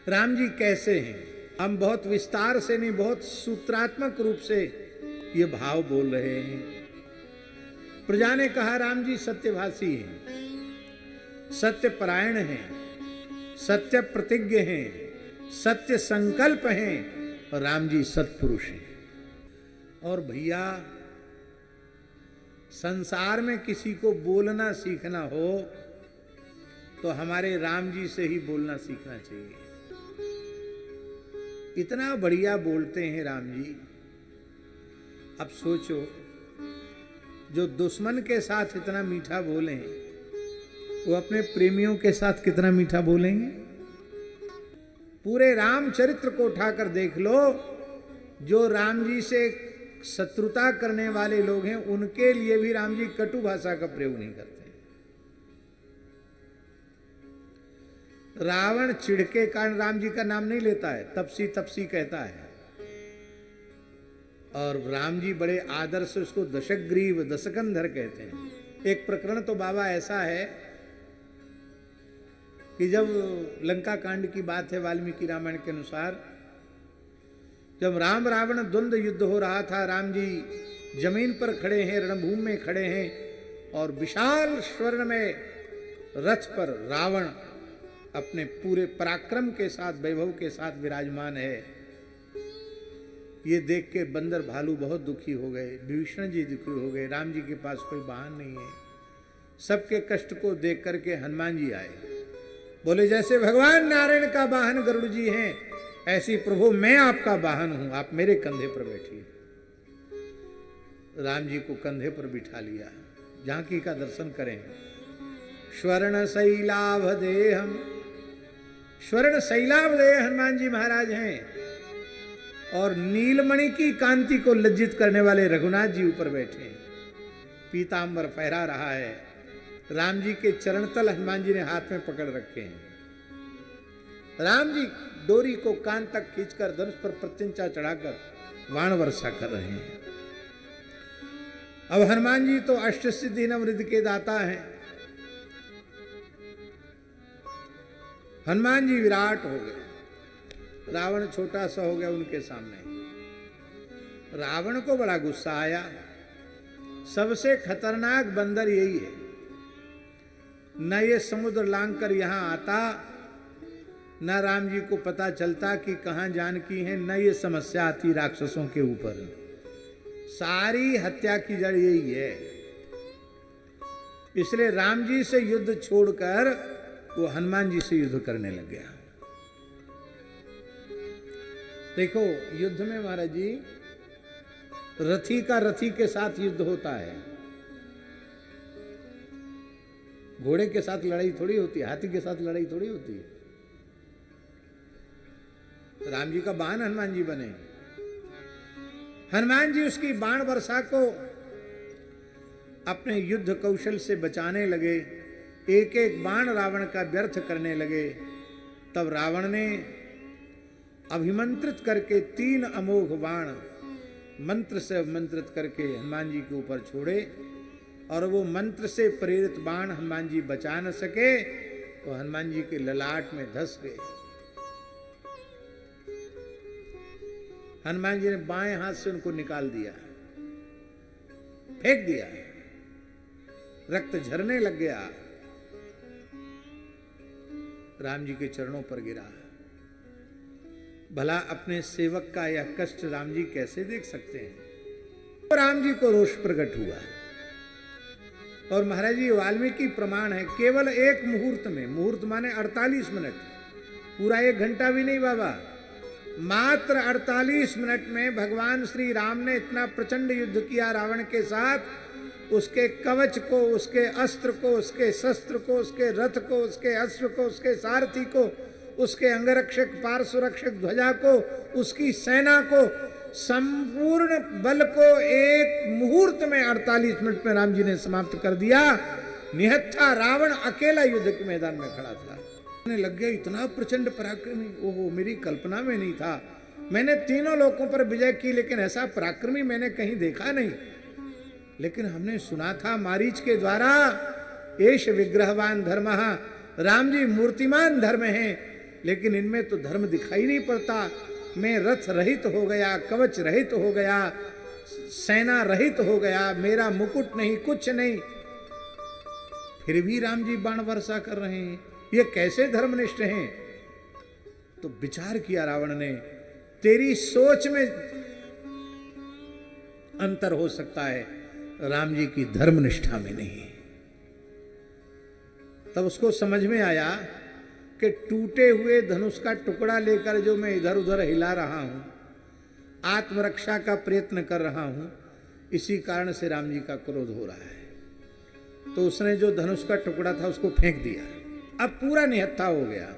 राम जी कैसे हैं, हम बहुत विस्तार से नहीं, बहुत सूत्रात्मक रूप से ये भाव बोल रहे हैं। प्रजा ने कहा राम जी सत्यभाषी हैं, सत्य परायण हैं, सत्य प्रतिज्ञ हैं, सत्य संकल्प हैं, और राम जी सत्पुरुष हैं। और भैया संसार में किसी को बोलना सीखना हो तो हमारे राम जी से ही बोलना सीखना चाहिए। इतना बढ़िया बोलते हैं राम जी। अब सोचो, जो दुश्मन के साथ इतना मीठा बोले वो अपने प्रेमियों के साथ कितना मीठा बोलेंगे। पूरे रामचरित्र को उठाकर देख लो, जो राम जी से शत्रुता करने वाले लोग हैं उनके लिए भी राम जी कटु भाषा का प्रयोग नहीं करते। रावण चिढ़ के कारण राम जी का नाम नहीं लेता है, तपसी तपसी कहता है, और राम जी बड़े आदर से उसको दशग्रीव दशकंधर कहते हैं। एक प्रकरण तो बाबा ऐसा है कि जब लंका कांड की बात है वाल्मीकि रामायण के अनुसार, जब राम रावण द्वंद्व युद्ध हो रहा था, राम जी जमीन पर खड़े हैं, रणभूमि में खड़े हैं, और विशाल स्वर्ण में रथ पर रावण अपने पूरे पराक्रम के साथ, वैभव के साथ विराजमान है। ये देख के बंदर भालू बहुत दुखी हो गए, विभीषण जी दुखी हो गए, राम जी के पास कोई वाहन नहीं है। सबके कष्ट को देख करके हनुमान जी आए, बोले जैसे भगवान नारायण का वाहन गरुड़ जी हैं, ऐसी प्रभु मैं आपका वाहन हूं, आप मेरे कंधे पर बैठिए। राम जी को कंधे पर बिठा लिया, झांकी का दर्शन करें। स्वर्ण शैलाभ देहम, स्वर्ण शैलाभ देह हनुमान जी महाराज हैं, और नीलमणि की कांति को लज्जित करने वाले रघुनाथ जी ऊपर बैठे हैं। पीतांबर फहरा रहा है, राम जी के चरण तल हनुमान जी ने हाथ में पकड़ रखे हैं। राम जी डोरी को कान तक खींचकर धनुष पर प्रत्यंचा चढ़ाकर वाण वर्षा कर रहे हैं। अब हनुमान जी तो अष्ट सिद्धि नवरिद्धि के दाता हैं। हनुमान जी विराट हो गए, रावण छोटा सा हो गया उनके सामने। रावण को बड़ा गुस्सा आया, सबसे खतरनाक बंदर यही है, न ये समुद्र लांग कर यहां आता, न राम जी को पता चलता कि कहां जानकी है, न ये समस्या आती राक्षसों के ऊपर। सारी हत्या की जड़ यही है। इसलिए राम जी से युद्ध छोड़कर वो हनुमान जी से युद्ध करने लग गया। देखो युद्ध में महाराज जी रथी का रथी के साथ युद्ध होता है, घोड़े के साथ लड़ाई थोड़ी होती है, हाथी के साथ लड़ाई थोड़ी होती है। राम जी का बाण हनुमान जी बने, हनुमान जी उसकी बाण वर्षा को अपने युद्ध कौशल से बचाने लगे, एक एक बाण रावण का व्यर्थ करने लगे। तब रावण ने अभिमंत्रित करके 3 अमोघ बाण मंत्र से मंत्रित करके हनुमान जी के ऊपर छोड़े, और वो मंत्र से प्रेरित बाण हनुमान जी बचा न सके, वो हनुमान जी के ललाट में धस गए। हनुमान जी ने बाएं हाथ से उनको निकाल दिया, फेंक दिया, रक्त झरने लग गया, राम जी के चरणों पर गिरा। भला अपने सेवक का यह कष्ट राम जी कैसे देख सकते हैं। राम जी को रोष प्रकट हुआ, और महाराज जी वाल्मीकि प्रमाण है, केवल एक मुहूर्त में, मुहूर्त माने 48 मिनट, पूरा 1 घंटा भी नहीं बाबा, मात्र 48 मिनट में भगवान श्री राम ने इतना प्रचंड युद्ध किया रावण के साथ। उसके कवच को, उसके अस्त्र को, उसके शस्त्र को, उसके रथ को, उसके अश्व को, उसके सारथी को, उसके अंगरक्षक पार्श्वरक्षक ध्वजा को, उसकी सेना को, संपूर्ण बल को एक मुहूर्त में 48 मिनट में राम जी ने समाप्त कर दिया। निहत्था रावण अकेला युद्ध के मैदान में खड़ा था। लग गया इतना प्रचंड पराक्रमी, ओहो मेरी कल्पना में नहीं था। मैंने तीनों लोकों पर विजय की, लेकिन ऐसा पराक्रमी मैंने कहीं देखा नहीं। लेकिन हमने सुना था मारीच के द्वारा, एष विग्रहवान धर्मः, राम जी मूर्तिमान धर्म हैं, लेकिन इनमें तो धर्म दिखाई नहीं पड़ता। मैं रथ रहित हो गया, कवच रहित हो गया, सेना रहित हो गया, मेरा मुकुट नहीं, कुछ नहीं, फिर भी राम जी बाण वर्षा कर रहे हैं, ये कैसे धर्मनिष्ठ हैं? तो विचार किया रावण ने, तेरी सोच में अंतर हो सकता है, राम जी की धर्मनिष्ठा में नहीं। तब उसको समझ में आया कि टूटे हुए धनुष का टुकड़ा लेकर जो मैं इधर उधर हिला रहा हूं, आत्मरक्षा का प्रयत्न कर रहा हूं, इसी कारण से राम जी का क्रोध हो रहा है। तो उसने जो धनुष का टुकड़ा था उसको फेंक दिया। अब पूरा निहत्था हो गया।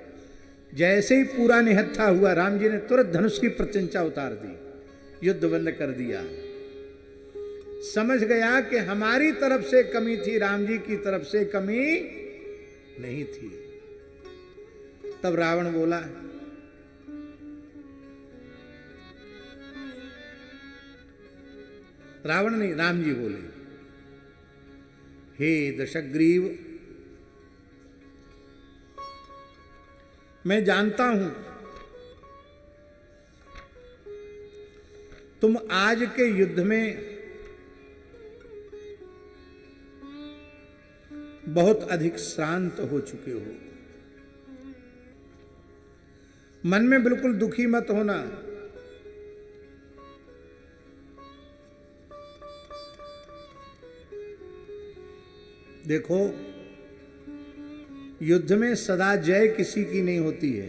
जैसे ही पूरा निहत्था हुआ, राम जी ने तुरंत धनुष की प्रत्यंचा उतार दी, युद्ध बंद कर दिया। समझ गया कि हमारी तरफ से कमी थी, राम जी की तरफ से कमी नहीं थी। तब रावण बोला, रावण नहीं, राम जी बोले, हे दशग्रीव, मैं जानता हूं तुम आज के युद्ध में बहुत अधिक श्रांत हो चुके हो। मन में बिल्कुल दुखी मत होना। देखो, युद्ध में सदा जय किसी की नहीं होती है।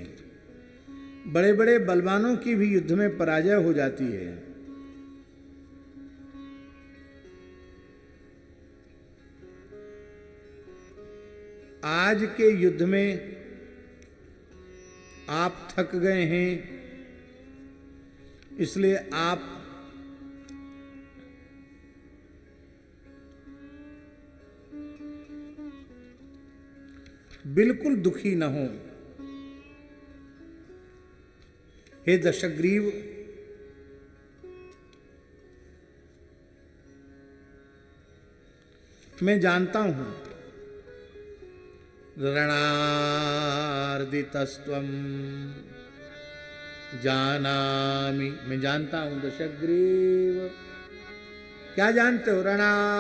बड़े बड़े बलवानों की भी युद्ध में पराजय हो जाती है। आज के युद्ध में आप थक गए हैं, इसलिए आप बिल्कुल दुखी न हो। हे दशग्रीव, मैं जानता हूं रणार्दितस्त्वं जानामि, मैं जानता हूं दशग्रीव। क्या जानते हो? रणार्दितस्त्वं,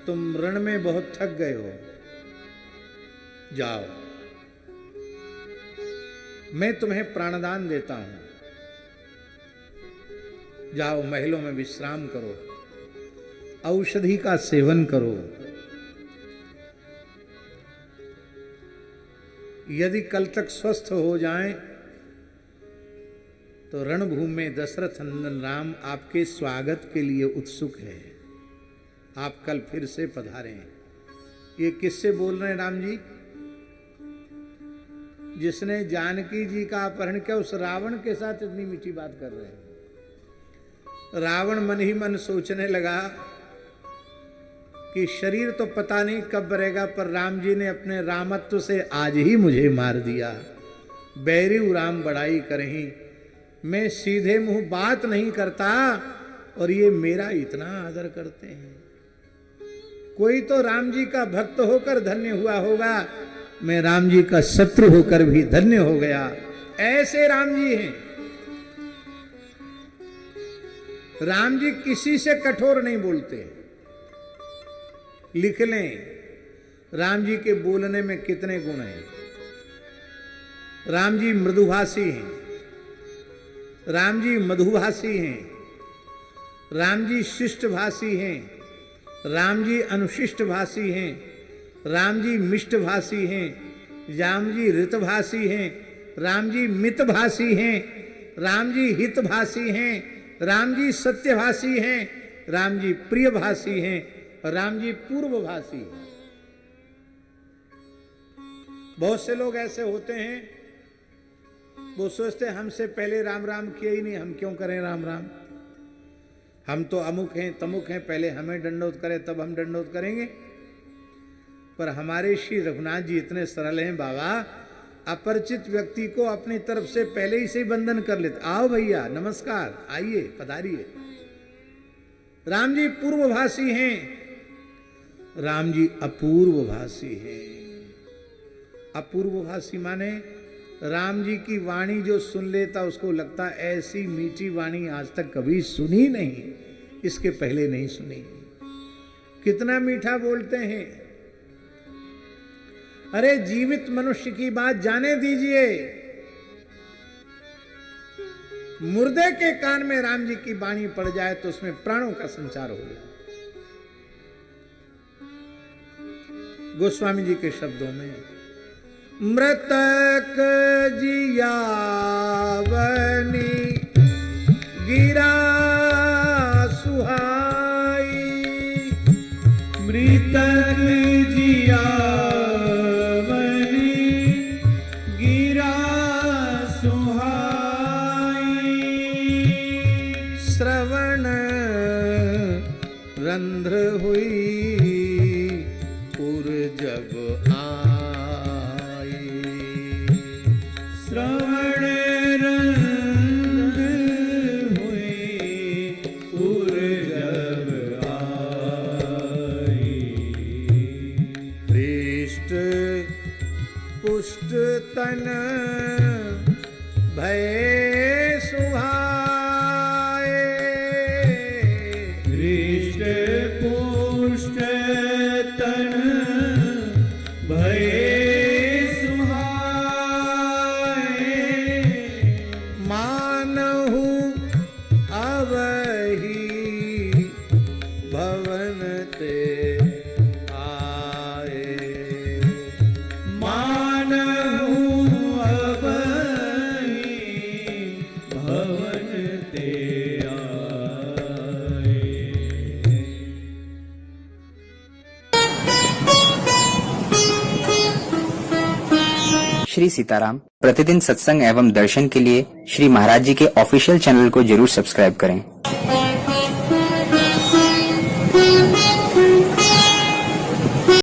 तुम रण में बहुत थक गए हो। जाओ, मैं तुम्हें प्राणदान देता हूं। जाओ, महलों में विश्राम करो, औषधि का सेवन करो। यदि कल तक स्वस्थ हो जाएं, तो रणभूमि में दशरथ नंदन राम आपके स्वागत के लिए उत्सुक है। आप कल फिर से पधारें। ये किससे बोल रहे हैं राम जी? जिसने जानकी जी का अपहरण किया, उस रावण के साथ इतनी मीठी बात कर रहे हैं। रावण मन ही मन सोचने लगा कि शरीर तो पता नहीं कब रहेगा, पर राम जी ने अपने रामत्व से आज ही मुझे मार दिया। बैरियू राम बड़ाई करहीं, मैं सीधे मुंह बात नहीं करता और ये मेरा इतना आदर करते हैं। कोई तो राम जी का भक्त होकर धन्य हुआ होगा, मैं राम जी का शत्रु होकर भी धन्य हो गया। ऐसे राम जी हैं। राम जी किसी से कठोर नहीं बोलते। लिख लें राम जी के बोलने में कितने गुण हैं। राम जी मृदुभाषी हैं, राम जी मधुभाषी हैं, राम जी शिष्टभाषी हैं, राम जी अनुशिष्ट भाषी हैं, राम जी मिष्ट भाषी हैं, राम जी ऋतभाषी हैं, राम जी मितभाषी हैं, राम जी हितभाषी हैं, राम जी सत्यभाषी हैं, राम जी प्रियभाषी हैं, राम जी पूर्वभाषी हैं। बहुत से लोग ऐसे होते हैं, वो सोचते हमसे पहले राम राम किया ही नहीं, हम क्यों करें राम राम। हम तो अमुक हैं तमुक हैं, पहले हमें दंडोत करें तब हम दंडोत करेंगे। पर हमारे श्री रघुनाथ जी इतने सरल हैं बाबा, अपरिचित व्यक्ति को अपनी तरफ से पहले ही से बंधन कर लेते। आओ भैया, नमस्कार, आइए, पधारिए। राम जी पूर्वभाषी हैं, राम जी अपूर्वभाषी हैं। अपूर्वभाषी माने राम जी की वाणी जो सुन लेता उसको लगता ऐसी मीठी वाणी आज तक कभी सुनी नहीं, इसके पहले नहीं सुनी। कितना मीठा बोलते हैं। अरे जीवित मनुष्य की बात जाने दीजिए, मुर्दे के कान में राम जी की वाणी पड़ जाए तो उसमें प्राणों का संचार हो जाए। गोस्वामी जी के शब्दों में, मृतक जियावनी गिरा सुहाई, मृतक जियावनी गिरा सुहाई, श्रवण रंध्र हुई पुर जब आई, श्रवण रंध्र हुई पुर जब आई, हृष्ट पुष्ट तन भय सुहाए, हृष्ट पुष्ट तन भय सुहाए, मानहु अवहि भवन ते आए, मानहु अवहि भवन ते आए। श्री सीताराम प्रतिदिन सत्संग एवं दर्शन के लिए श्री महाराज जी के ऑफिशियल चैनल को जरूर सब्सक्राइब करें।